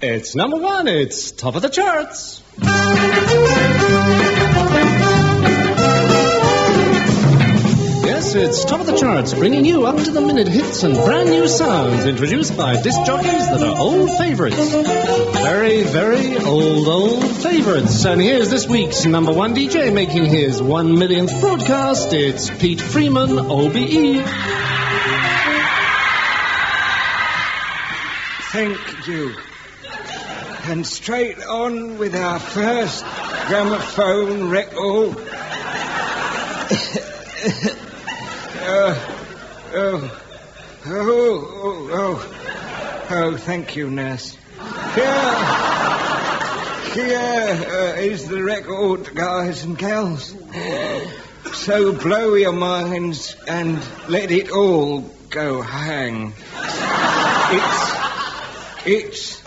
It's number one. It's top of the charts. Yes, it's top of the charts, bringing you up-to-the-minute hits and brand-new sounds introduced by disc jockeys that are old favorites. Very, very old favorites. And here's this week's number one DJ making his 1 millionth broadcast. It's Pete Freeman, OBE. Thank you. And straight on with our first gramophone record. Thank you, nurse. Here is the record, guys and gals. So blow your minds and let it all go hang. It's...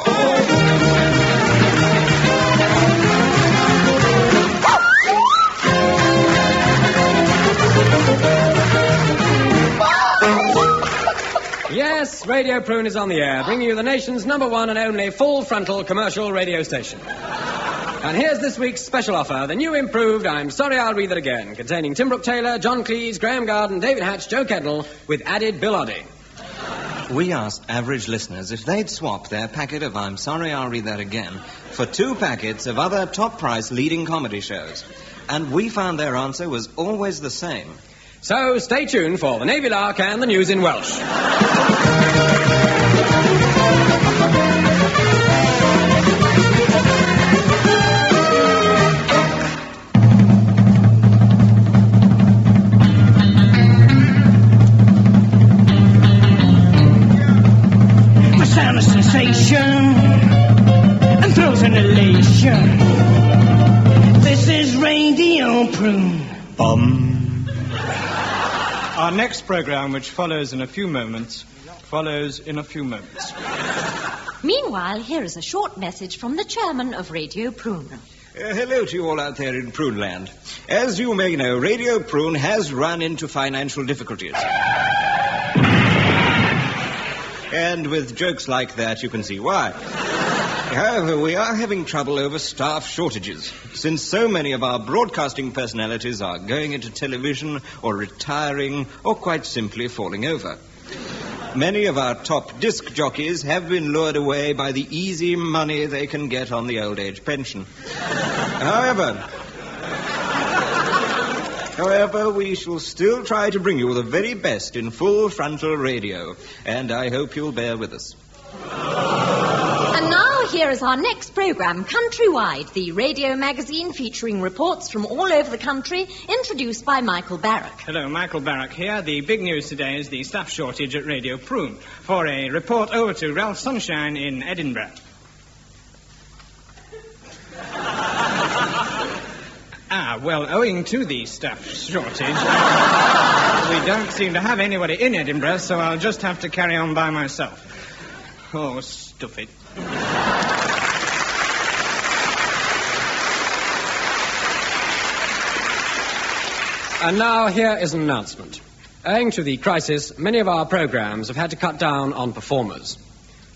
Yes, Radio Prune is on the air, bringing you the nation's number one and only full-frontal commercial radio station. And here's this week's special offer, the new improved I'm Sorry I'll Read That Again, containing Tim Brooke Taylor, John Cleese, Graham Garden, David Hatch, Joe Kendall, with added Bill Oddie. We asked average listeners if they'd swap their packet of I'm Sorry I'll Read That Again for 2 packets of other top-price leading comedy shows. And we found their answer was always the same. So stay tuned for the Navy Lark and the news in Welsh. Sound of sensation and throws an elation. This is Radio Prune. Our next program, which follows in a few moments, Meanwhile, here is a short message from the chairman of Radio Prune. Hello to you all out there in Prune Land. As you may know, Radio Prune has run into financial difficulties. And with jokes like that, you can see why. However, we are having trouble over staff shortages, since so many of our broadcasting personalities are going into television or retiring or quite simply falling over. Many of our top disc jockeys have been lured away by the easy money they can get on the old age pension. However, we shall still try to bring you the very best in full frontal radio, and I hope you'll bear with us. And now here is our next program, Countrywide, the radio magazine featuring reports from all over the country, introduced by Michael Barrack. Hello, Michael Barrack here. The big news today is the staff shortage at Radio Prune. For a report over to Ralph Sunshine in Edinburgh. Well, owing to the staff shortage, we don't seem to have anybody in Edinburgh, so I'll just have to carry on by myself. Oh, stuff it. And now here is an announcement. Owing to the crisis, many of our programs have had to cut down on performers.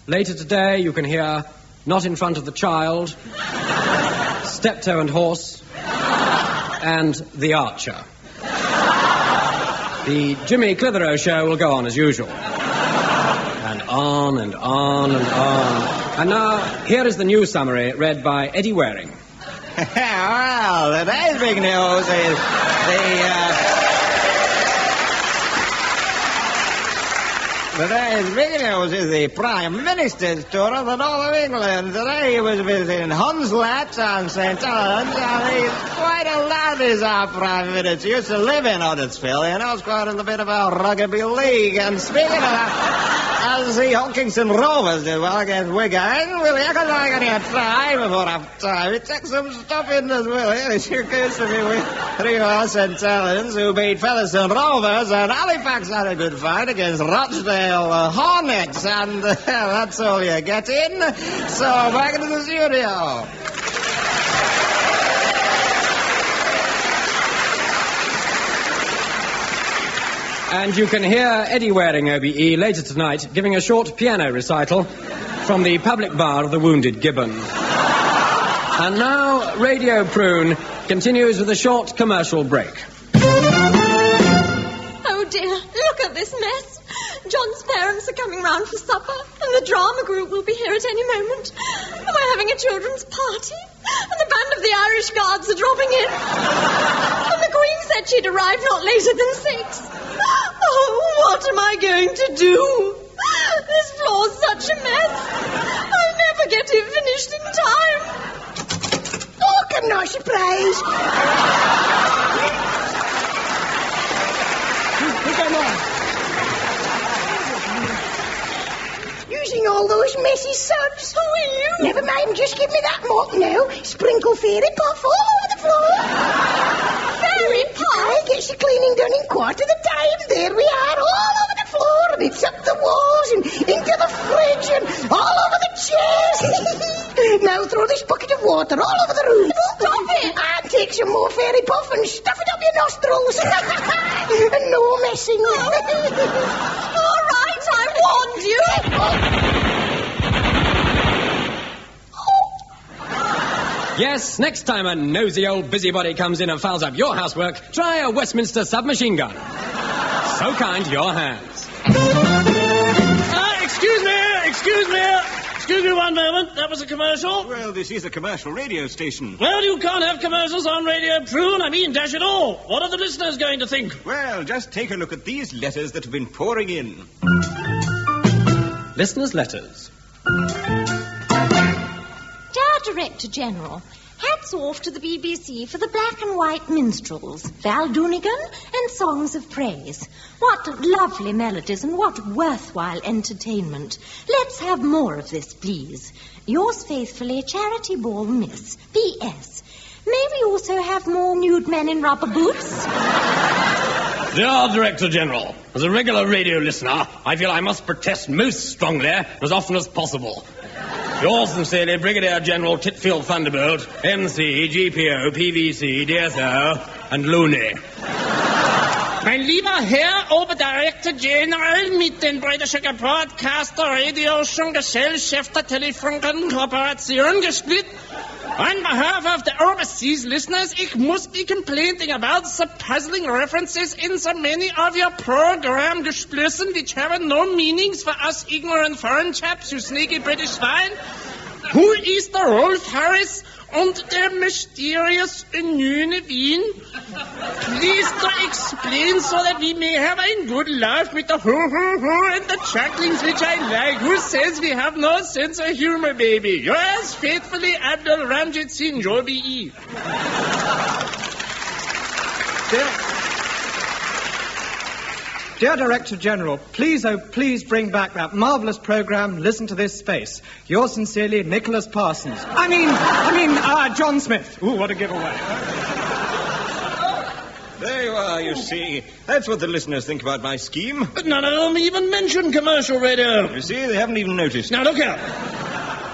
Later today, you can hear Not in Front of the Child, Steptoe and Horse, and The Archer. The Jimmy Clitheroe show will go on as usual. And on and on and on. And now, here is the news summary read by Eddie Waring. Well, today's big news is the Prime Minister's tour of the North of England. Today he was visiting Hunslet and St. Helens, and he's quite a lad, is our Prime Minister. He used to live in Huddersfield, you know, it's quite a bit of a rugby league. And speaking of that, as the Hawkinson Rovers did well against Wigan, will you ever like any try before half time? He took some stuff in as well. It sure goes to me with 3-1 St. Helens, who beat Featherstone Rovers, and Halifax had a good fight against Rochdale Hornets, and that's all you get in. So back into the studio. And you can hear Eddie Waring, OBE, later tonight, giving a short piano recital from the public bar of the Wounded Gibbon. And now, Radio Prune continues with a short commercial break. Oh, dear, look at this mess. John's parents are coming round for supper, and the drama group will be here at any moment. And we're having a children's party, and the band of the Irish Guards are dropping in. And the Queen said she'd arrive not later than 6. Oh, what am I going to do? This floor's such a mess. I'll never get it finished in time. Oh, come no surprise. Using all those messy suds. Who are you? Never mind, just give me that mop now. Sprinkle fairy puff all over the floor. Fairy puff? I get the cleaning done in quarter the time. There we are, all over the floor, and it's up the walls and into the fridge and all over the chairs. Now throw this bucket of water all over the room. Stop it! And take some more fairy puff and stuff it up your nostrils. And no messing. All right, I warned you. Yes, next time a nosy old busybody comes in and fouls up your housework, try a Westminster submachine gun. So kind to your hands. Excuse me 1 moment. That was a commercial. Well, this is a commercial radio station. Well, you can't have commercials on Radio Prune. I mean, dash it all. What are the listeners going to think? Well, just take a look at these letters that have been pouring in. Listeners' letters. Dear Director General, hats off to the BBC for the black and white minstrels, Val Doonigan and Songs of Praise. What lovely melodies and what worthwhile entertainment. Let's have more of this, please. Yours faithfully, Charity Ball Miss. P.S. May we also have more nude men in rubber boots? Dear Director General, as a regular radio listener, I feel I must protest most strongly as often as possible. Yours sincerely, Brigadier General Titfield Thunderbolt, MC, GPO, PVC, DSO, and Looney. Mein lieber Herr Oberdirektor General mit den britischen Broadcaster Radio Gesellschaft der Telefunken-Kooperation gesplittet. On behalf of the overseas listeners, I must be complaining about the puzzling references in so many of your program gesplissen which have no meanings for us ignorant foreign chaps, you sneaky British swine. Who is the Rolf Harris and the mysterious Unune Wien? Please to explain so that we may have a good laugh with the hoo-hoo-hoo and the chucklings which I like. Who says we have no sense of humor, baby? Yours faithfully, Abdul Ramjit Singh, Joe B.E. Dear Director General, please, oh please bring back that marvellous programme, Listen to This Space. Yours sincerely, Nicholas Parsons. I mean, John Smith. Ooh, what a giveaway. There you are, you see. That's what the listeners think about my scheme. But none of them even mentioned commercial radio. You see, they haven't even noticed. Now, look here.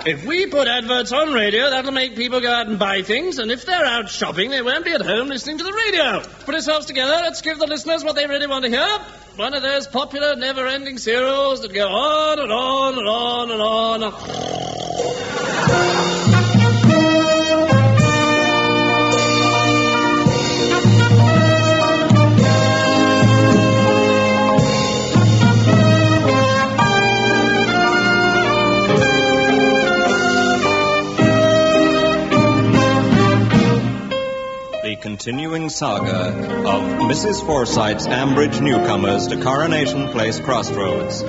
If we put adverts on radio, that'll make people go out and buy things, and if they're out shopping, they won't be at home listening to the radio. Put ourselves together, let's give the listeners what they really want to hear. One of those popular, never-ending serials that go on and on and on and on. Continuing saga of Mrs. Forsyte's Ambridge newcomers to Coronation Place Crossroads.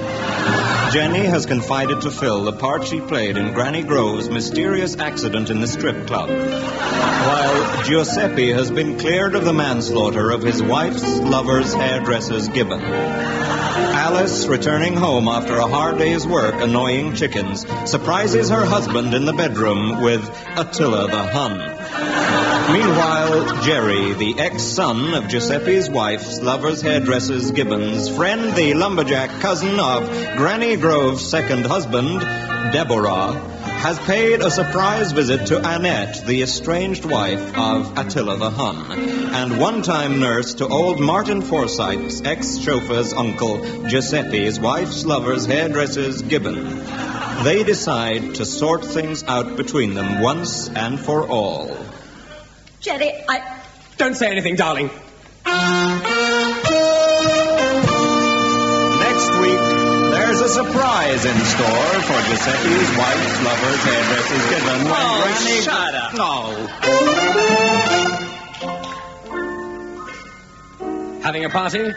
Jenny has confided to Phil the part she played in Granny Grove's mysterious accident in the strip club, while Giuseppe has been cleared of the manslaughter of his wife's lover's hairdresser's Gibbon. Alice, returning home after a hard day's work annoying chickens, surprises her husband in the bedroom with Attila the Hun. Meanwhile, Jerry, the ex-son of Giuseppe's wife's lover's hairdresser's Gibbon's friend, the lumberjack cousin of Granny Grove's second husband, Deborah, has paid a surprise visit to Annette, the estranged wife of Attila the Hun, and one-time nurse to old Martin Forsyte's ex-chauffeur's uncle, Giuseppe's wife's lover's hairdresser's Gibbon. they decide to sort things out between them once and for all. Jerry, Don't say anything, darling. Next week, there's a surprise in store for Giuseppe's wife's lover's hairdress is given when Granny... shut up. Having a party?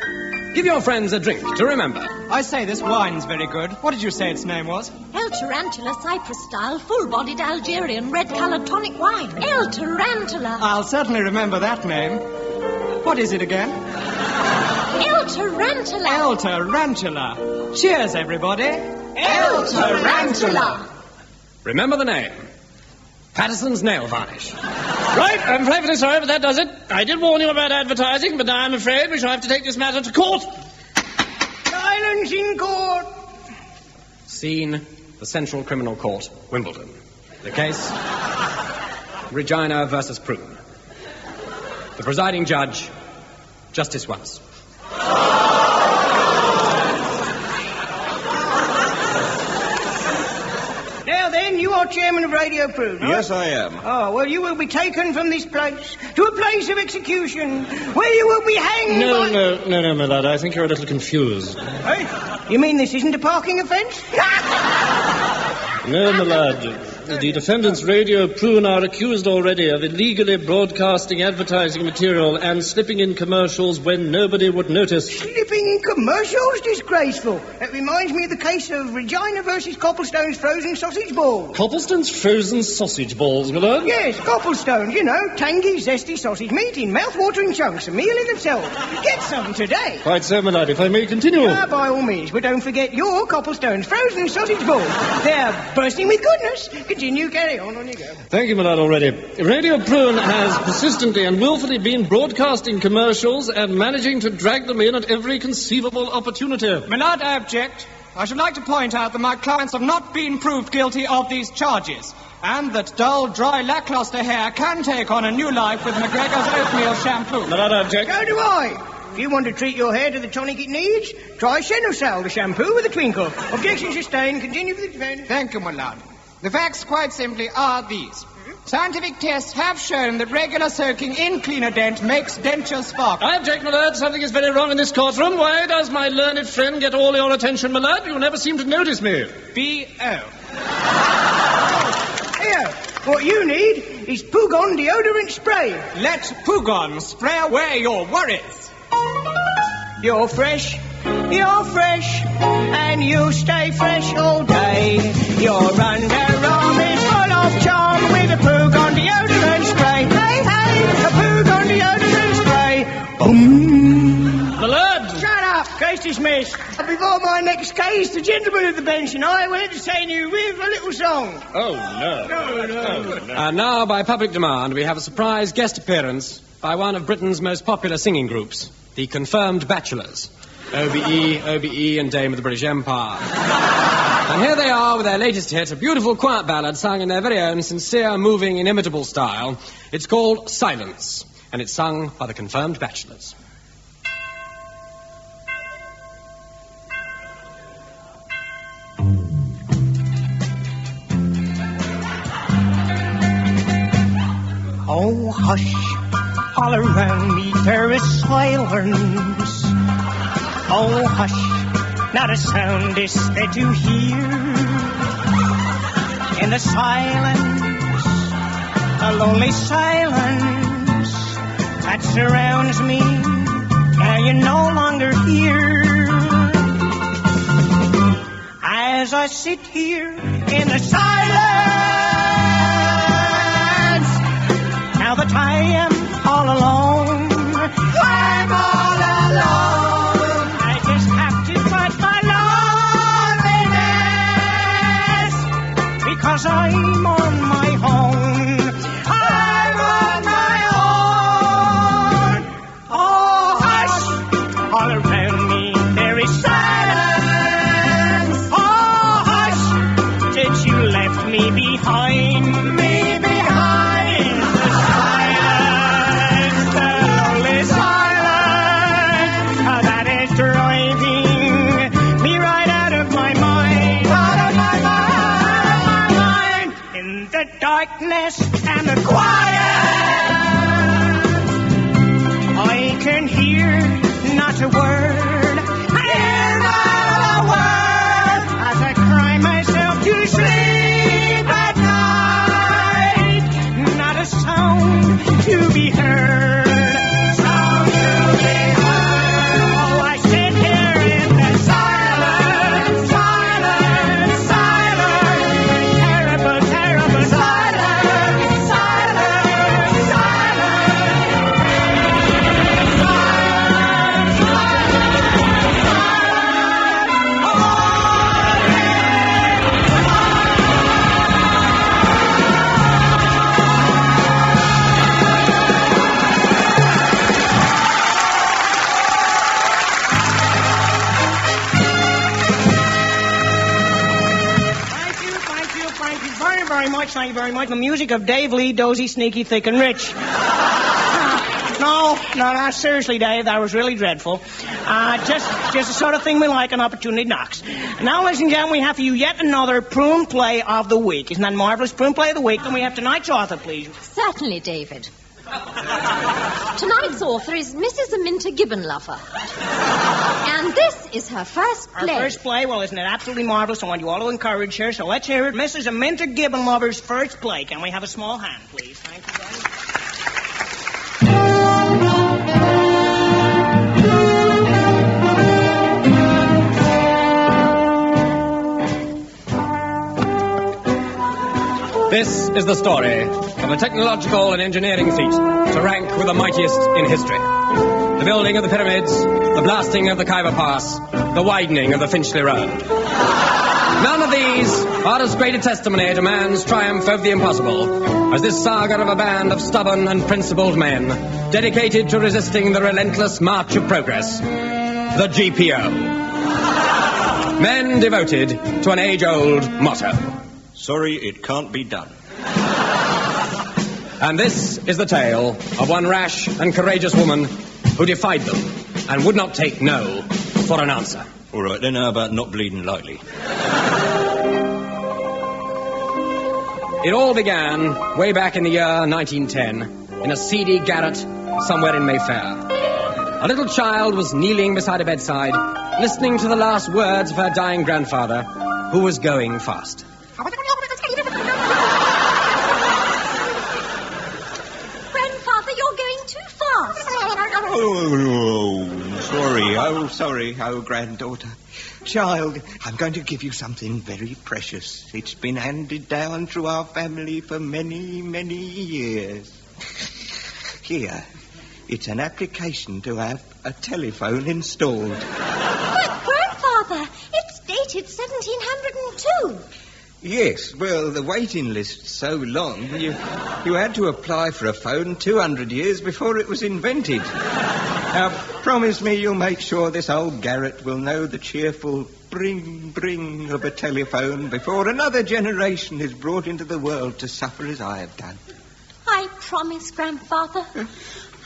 Give your friends a drink to remember. I say, this wine's very good. What did you say its name was? El Tarantula Cyprus-style, full-bodied Algerian red-coloured tonic wine. El Tarantula. I'll certainly remember that name. What is it again? El Tarantula. El Tarantula. Cheers, everybody. El Tarantula. Remember the name. Patterson's Nail Varnish. Right, I'm frightfully sorry, but that does it. I did warn you about advertising, but now I'm afraid we shall have to take this matter to court. Silence in court. Scene, the Central Criminal Court, Wimbledon. The case, Regina versus Prune. The presiding judge, Justice Wallace. Now then, you are chairman of Radio Prune, right? Yes, I am. Oh, well, you will be taken from this place to a place of execution where you will be hanged by... No, my lad, I think you're a little confused. Hey, you mean this isn't a parking offence? No, my lad. The defendants, Radio Prune, are accused already of illegally broadcasting advertising material and slipping in commercials when nobody would notice. Slipping in commercials? Disgraceful. That reminds me of the case of Regina versus Copplestone's frozen sausage balls. Copplestone's frozen sausage balls, my lad? Yes, Copplestone's, you know, tangy, zesty sausage meat in mouth-watering chunks, a meal in itself. Get some today. Quite so, my lad, if I may continue. By all means, but don't forget your Copplestone's frozen sausage balls. They're bursting with goodness. Continue, carry on you go. Thank you, my lad, already. Radio Prune has persistently and willfully been broadcasting commercials and managing to drag them in at every conceivable opportunity. My lord, I object. I should like to point out that my clients have not been proved guilty of these charges, and that dull, dry, lackluster hair can take on a new life with McGregor's oatmeal shampoo. My lad, I object. So do I. If you want to treat your hair to the tonic it needs, try Senosal, the shampoo with a twinkle. Objection sustained. Continue for the defense. Thank you, my lord. The facts, quite simply, are these. Scientific tests have shown that regular soaking in Cleaner Dent makes dentures sparkle. I object, my lad. Something is very wrong in this courtroom. Why does my learned friend get all your attention, my lad? You never seem to notice me. B.O. Here, what you need is Pugon deodorant spray. Let Pugon spray away your worries. You're fresh, and you stay fresh all day. Your underarm is full of charm with a Pugon deodorant spray. Hey, a Pugon deodorant spray. Boom. My lad! Shut up, case dismissed. Before my next case, the gentleman of the bench and I will entertain you with a little song. Oh, no. No. And now, by public demand, we have a surprise guest appearance by one of Britain's most popular singing groups, the Confirmed Bachelors. OBE, and Dame of the British Empire. And here they are with their latest hit, a beautiful quiet ballad sung in their very own sincere, moving, inimitable style. It's called Silence, and it's sung by the Confirmed Bachelors. Oh, hush, all around me there is silence. Oh, hush, not a sound is there to hear. In the silence, a lonely silence that surrounds me, now you're no longer here. As I sit here in the silence, now that I am all alone, I'm all alone. Because I'm on my own. I'm on my own. Oh, hush. All around me there is silence. Oh, hush. Since you left me behind. The silence, the lonely silence that is driving me right out of my mind. Out of my mind. darkness and the quiet. I can hear not a word, hear not a word, as I cry myself to sleep at night. Not a sound to be heard, sound to be heard. Oh, I sit here in the silence, silence, silence, terrible, terrible silence, silence, Thank you very much. The music of Dave Lee, Dozy, Sneaky, Thick, and Rich. No, seriously, Dave, that was really dreadful. Just the sort of thing we like on Opportunity Knocks. Now, ladies and gentlemen, we have for you yet another Prune Play of the Week. Isn't that marvelous? Prune Play of the Week. Then we have tonight's author, please. Certainly, David. Tonight's author is Mrs. Aminta Gibbonlover. And this is her first play. Her first play? Well, isn't it absolutely marvelous? I want you all to encourage her, so let's hear it. Mrs. Aminta Gibbonlover's first play. Can we have a small hand, please? Thank you very much. This is the story of a technological and engineering feat to rank with the mightiest in history. The building of the pyramids, the blasting of the Khyber Pass, the widening of the Finchley Road. None of these are as great a testimony to man's triumph over the impossible as this saga of a band of stubborn and principled men dedicated to resisting the relentless march of progress, the GPO. Men devoted to an age-old motto. Sorry, it can't be done. And this is the tale of one rash and courageous woman who defied them and would not take no for an answer. All right, then how about not bleeding lightly? It all began way back in the year 1910 in a seedy garret somewhere in Mayfair. A little child was kneeling beside a bedside, listening to the last words of her dying grandfather, who was going fast. Grandfather, you're going too fast. Sorry, granddaughter. Child, I'm going to give you something very precious. It's been handed down through our family for many, many years. Here, it's an application to have a telephone installed. But, Grandfather, it's dated 1702. Yes, well, the waiting list's so long, you had to apply for a phone 200 years before it was invented. Now, promise me you'll make sure this old garret will know the cheerful bring of a telephone before another generation is brought into the world to suffer as I have done. I promise, Grandfather.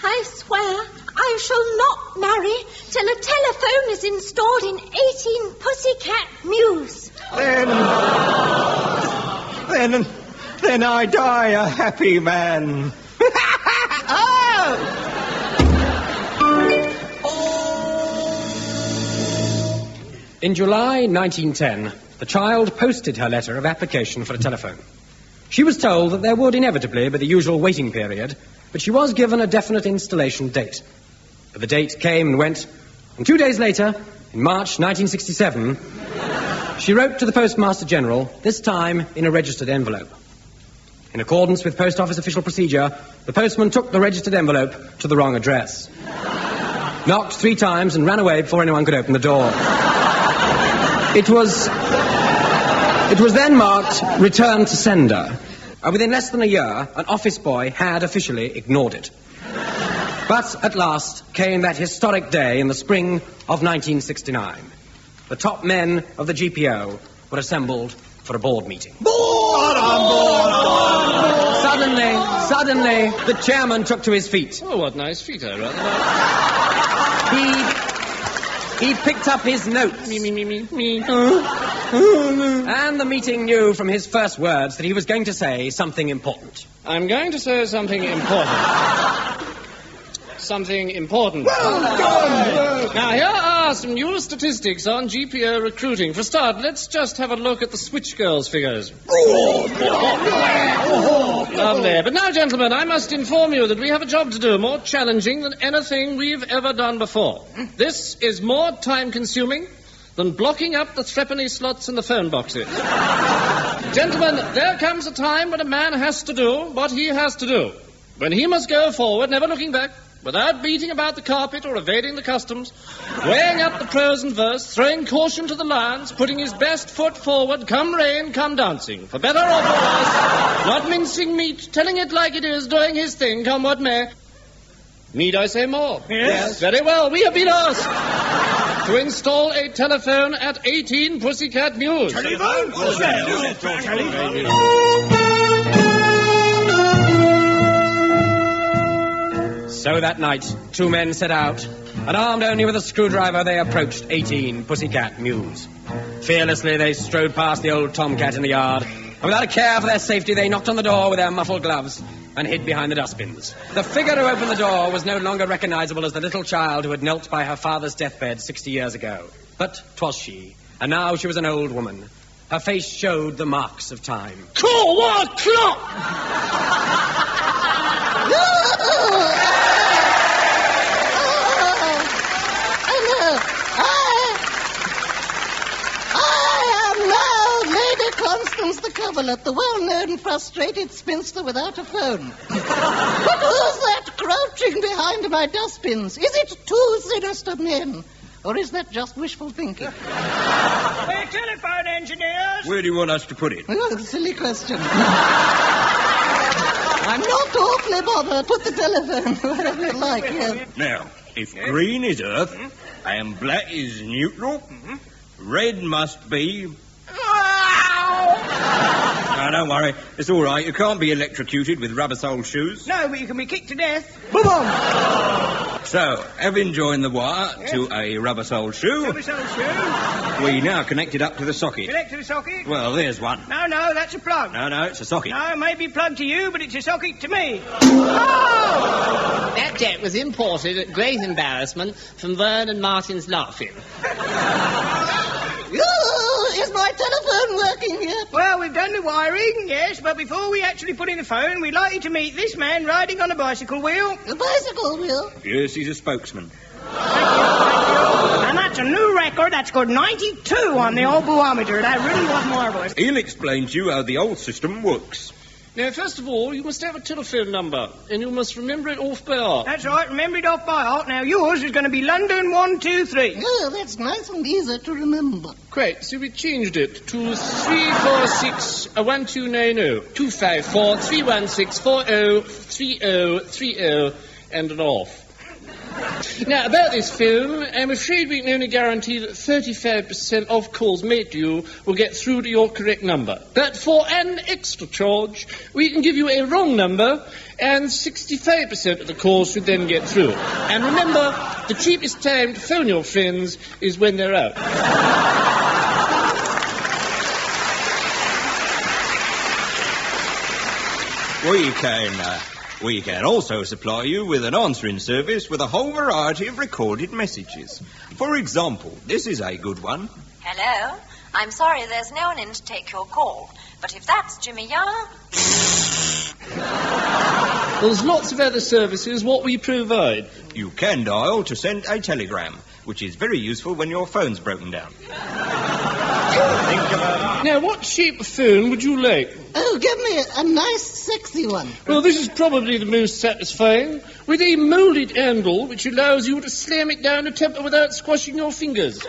I swear I shall not marry till a telephone is installed in 18 Pussycat Mews. Then I die a happy man. Oh! In July 1910, the child posted her letter of application for a telephone. She was told that there would inevitably be the usual waiting period, but she was given a definite installation date. But the date came and went, and 2 days later, in March 1967, she wrote to the Postmaster General, this time in a registered envelope. In accordance with Post Office official procedure, the postman took the registered envelope to the wrong address, knocked 3 times and ran away before anyone could open the door. It was then marked Return to Sender. Within less than a year, an office boy had officially ignored it. But at last came that historic day in the spring of 1969. The top men of the GPO were assembled for a board meeting. Suddenly, the chairman took to his feet. Oh, what nice feet, I rather. He picked up his notes. Me. And the meeting knew from his first words that he was going to say something important. I'm going to say something important. Something important. Now, here are some new statistics on GPO recruiting. For a start, let's just have a look at the Switch Girls figures. Lovely. But now, gentlemen, I must inform you that we have a job to do more challenging than anything we've ever done before. This is more time-consuming than blocking up the threepenny slots in the phone boxes. Gentlemen, there comes a time when a man has to do what he has to do. When he must go forward, never looking back, without beating about the carpet or evading the customs, weighing up the prose and verse, throwing caution to the lions, putting his best foot forward, come rain, come dancing, for better or for worse, not mincing meat, telling it like it is, doing his thing, come what may. Need I say more? Yes. Very well, we have been asked to install a telephone at 18 Pussycat Mews. Telephone? What's that? So that night, two men set out, and armed only with a screwdriver, they approached 18 Pussycat Mews. Fearlessly, they strode past the old tomcat in the yard, and without a care for their safety, they knocked on the door with their muffled gloves and hid behind the dustbins. The figure who opened the door was no longer recognizable as the little child who had knelt by her father's deathbed 60 years ago. But 'twas she, and now she was an old woman. Her face showed the marks of time. Call what clock? Constance the Coverlet, the well-known frustrated spinster without a phone. But who's that crouching behind my dustbins? Is it two sinister men? Or is that just wishful thinking? Hey, telephone engineers! Where do you want us to put it? Oh, silly question. I'm not awfully bothered. Put the telephone wherever you like. Yeah. Now, if green is Earth, and black is neutral, red must be... No, don't worry. It's all right. You can't be electrocuted with rubber-soled shoes. No, but you can be kicked to death. Boom! So, having joined the wire to a rubber-soled shoe, Rubber-soled shoe. we now connect it up to the socket. Connect to the socket. Well, there's one. No, that's a plug. No, it's a socket. No, it may be plugged to you, but it's a socket to me. That jet was imported at great embarrassment from Vern and Martin's Laughing. Is my telephone working yet? Well, we've done the wiring, yes, but before we actually put in the phone, we'd like you to meet this man riding on a bicycle wheel. A bicycle wheel? Yes, he's a spokesman. And that's a new record. That's got 92 on the old barometer. That really was marvellous. He'll explain to you how the old system works. Now, first of all, you must have a telephone number, and you must remember it off by heart. That's right, remember it off by heart. Now, yours is going to be London 123. Oh, that's nice and easy to remember. Great, so we changed it to 346-1290, 254-316-403030, and an off. Now, about this phone, I'm afraid we can only guarantee that 35% of calls made to you will get through to your correct number. But for an extra charge, we can give you a wrong number, and 65% of the calls should then get through. And remember, the cheapest time to phone your friends is when they're out. We can also supply you with an answering service with a whole variety of recorded messages. For example, this is a good one. Hello? I'm sorry there's no one in to take your call, but if that's Jimmy Young... There's lots of other services what we provide. You can dial to send a telegram, which is very useful when your phone's broken down. Now, what shape of phone would you like? Oh, give me a nice, sexy one. Well, this is probably the most satisfying, with a moulded handle which allows you to slam it down a temper without squashing your fingers.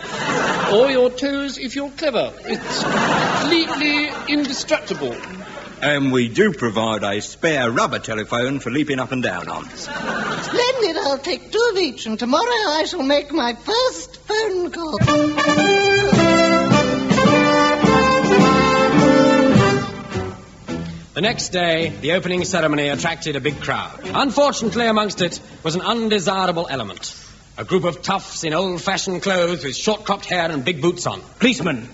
Or your toes if you're clever. It's completely indestructible. And we do provide a spare rubber telephone for leaping up and down on. Splendid, I'll take 2 of each, and tomorrow I shall make my first phone call. The next day, the opening ceremony attracted a big crowd. Unfortunately, amongst it was an undesirable element. A group of toughs in old-fashioned clothes with short-cropped hair and big boots on. Policeman.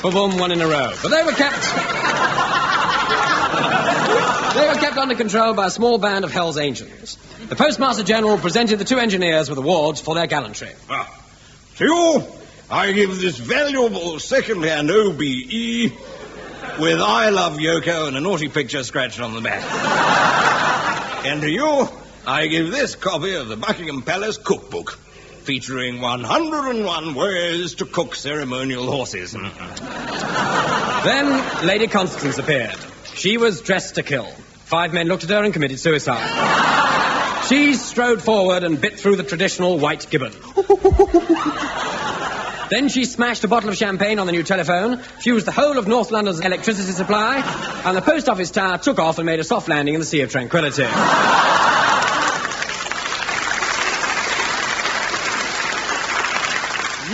Boom, one in a row. But they were kept under control by a small band of Hell's Angels. The Postmaster General presented the 2 engineers with awards for their gallantry. Well, to you, I give this valuable second-hand OBE with I Love Yoko and a naughty picture scratched on the back. And to you, I give this copy of the Buckingham Palace Cookbook, featuring 101 ways to cook ceremonial horses. Then Lady Constance appeared. She was dressed to kill. 5 men looked at her and committed suicide. She strode forward and bit through the traditional white gibbon. Then she smashed a bottle of champagne on the new telephone, fused the whole of North London's electricity supply, and the post office tower took off and made a soft landing in the Sea of Tranquility.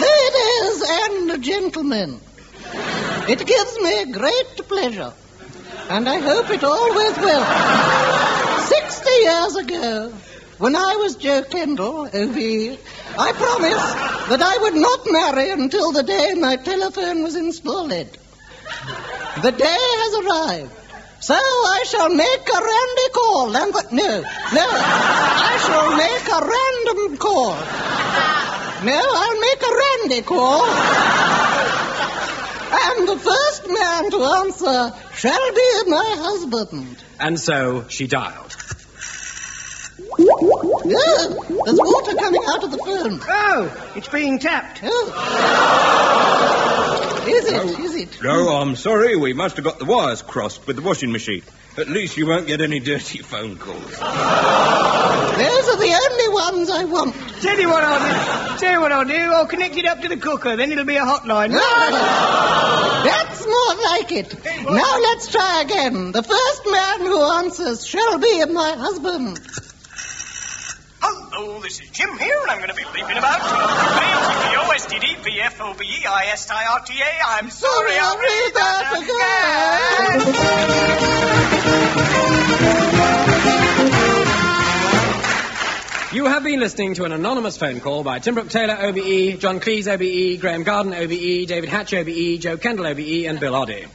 Ladies and gentlemen, it gives me great pleasure, and I hope it always will. 60 years ago, when I was Joe Kendall, OB, I promised that I would not marry until the day my telephone was installed. The day has arrived, so I shall make a randy call. I shall make a random call. No, I'll make a randy call. And the first man to answer shall be my husband. And so she dialed. Yeah, there's water coming out of the phone. Oh, it's being tapped. Oh. Is it? No, I'm sorry. We must have got the wires crossed with the washing machine. At least you won't get any dirty phone calls. Those are the only ones I want. Tell you what I'll do. I'll connect it up to the cooker, then it'll be a hotline. That's more like it. Now let's try again. The first man who answers shall be my husband. Hello, this is Jim here, and I'm going to be bleeping about POSTD-PFOBEISTIRTA. I'm sorry, I'll read that again. You have been listening to an anonymous phone call by Tim Brooke Taylor, OBE, John Cleese, OBE, Graham Garden, OBE, David Hatch, OBE, Joe Kendall, OBE, and Bill Oddie.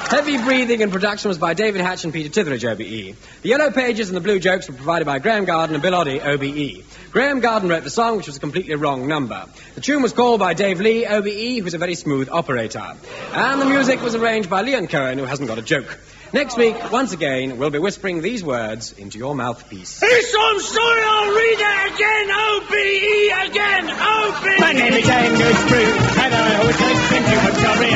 Heavy breathing and production was by David Hatch and Peter Titheridge, OBE. The yellow pages and the blue jokes were provided by Graham Garden and Bill Oddie, OBE. Graham Garden wrote the song, which was a completely wrong number. The tune was called by Dave Lee, OBE, who's a very smooth operator. And the music was arranged by Leon Cohen, who hasn't got a joke. Next week, once again, we'll be whispering these words into your mouthpiece. I'm sorry, I'll read it again. OBE again. OBE. My name is Angus Prune, and I always think you were sorry,